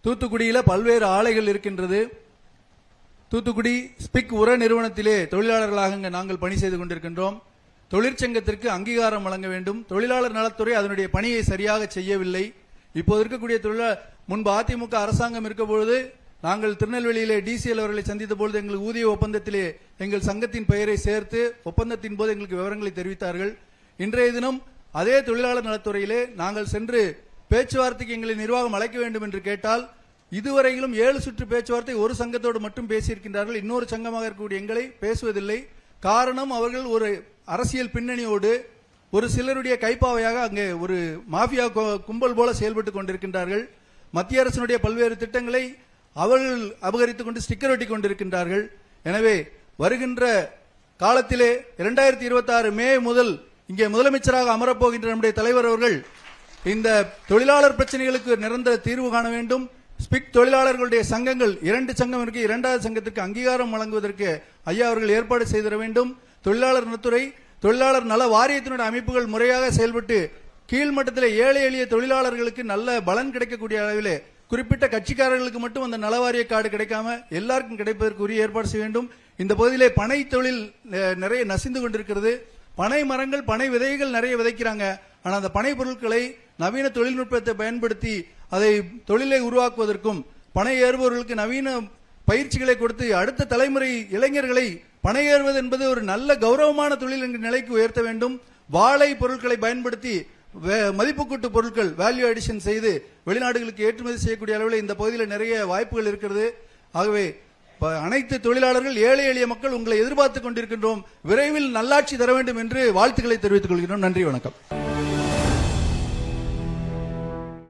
தூத்துக்குடியில பல்வேறு ஆலைகள் இருக்கின்றது. தூத்துக்குடி ஸ்பிக் உர நிறுவனத்திலே தொழிலாளர்களாக நாங்கள் பணி செய்து கொண்டிருக்கின்றோம். தொழிற்சங்கத்திற்கு அங்கீகாரம் வழங்க வேண்டும். தொழிலாளர் நலத்துறை அதனுடைய பணியை சரியாக செய்யவில்லை. இப்போது இருக்கக்கூடிய முன்பு அதிமுக அரசாங்கம் இருக்கபொழுது நாங்கள் திருநெல்வேலியிலே டிசிஎல் அவர்களை சந்தித்த பொழுது எங்களுக்கு ஊதிய ஒப்பந்தத்திலே எங்கள் சங்கத்தின் பெயரை சேர்த்து ஒப்பந்தத்தின் போது எங்களுக்கு விவரங்களை தெரிவித்தார்கள். இன்றைய தினம் அதே தொழிலாளர் நலத்துறையிலே நாங்கள் சென்று பேச்சுவார்த்தைக்கு எங்களை நிர்வாகம் அழைக்க வேண்டும் என்று கேட்டால் இதுவரையிலும் 7 சுற்று பேச்சுவார்த்தை ஒரு சங்கத்தோடு மட்டும் பேசியிருக்கின்றார்கள். இன்னொரு சங்கமாக இருக்கக்கூடிய எங்களை பேசுவதில்லை. காரணம், அவர்கள் ஒரு அரசியல் பின்னணியோடு ஒரு சிலருடைய கைப்பாவையாக அங்கே ஒரு மாஃபியா கும்பல் போல செயல்பட்டுக் கொண்டிருக்கின்றார்கள். மத்திய அரசினுடைய பல்வேறு திட்டங்களை அவர்கள் அபகரித்துக் கொண்டு ஸ்டிக்கர் ஒட்டி கொண்டிருக்கின்றார்கள். எனவே வருகின்ற காலத்திலே 2026 மே முதல் இங்கே முதலமைச்சராக அமரப்போகின்ற நம்முடைய தலைவர் அவர்கள் இந்த தொழிலாளர் பிரச்சனைகளுக்கு நிரந்தர தீர்வு காண வேண்டும். ஸ்பிக் தொழிலாளர்களுடைய சங்கங்கள் 2 சங்கம் இருக்கு. 2வது சங்கத்திற்கு அங்கீகாரம் வழங்குவதற்கு ஐயா அவர்கள் ஏற்பாடு செய்திட வேண்டும். தொழிலாளர் நலத்துறை தொழிலாளர் நல வாரியத்தினுடைய அமைப்புகள் முறையாக செயல்பட்டு கீழ்மட்டத்தில் ஏழை எளிய தொழிலாளர்களுக்கு நல்ல பலன் கிடைக்கக்கூடிய அளவிலே குறிப்பிட்ட கட்சிக்காரர்களுக்கு மட்டும் அந்த நலவாரிய கார்டு கிடைக்காம எல்லாருக்கும் கிடைப்பதற்கு உரிய ஏற்பாடு செய்ய வேண்டும். இந்த பகுதியிலே பனை தொழில் நிறைய நசிந்து கொண்டிருக்கிறது. பனை மரங்கள் பனை விதைகள் நிறைய விதைக்கிறாங்க. ஆனால் அந்த பனை பொருட்களை நவீன தொழில்நுட்பத்தை பயன்படுத்தி அதை தொழிலை உருவாக்குவதற்கும் பனை ஏறுபவர்களுக்கு நவீன பயிற்சிகளை கொடுத்து அடுத்த தலைமுறை இளைஞர்களை பனை ஏறுவது என்பது ஒரு நல்ல கௌரவமான தொழில் என்ற நிலைக்கு உயர்த்த வேண்டும். வாழை பொருட்களை பயன்படுத்தி மதிப்பு கூட்டு பொருட்கள் வேல்யூ அடிஷன் செய்து வெளிநாடுகளுக்கு ஏற்றுமதி செய்யக்கூடிய அளவில் இந்த பகுதியில் நிறைய வாய்ப்புகள் இருக்கிறது. ஆகவே அனைத்து தொழிலாளர்கள் ஏழை எளிய மக்கள் உங்களை எதிர்பார்த்துக் கொண்டிருக்கின்றோம். விரைவில் நல்லாட்சி தர வேண்டும் என்று வாழ்த்துக்களை தெரிவித்துக் கொள்கிறோம். நன்றி, வணக்கம்.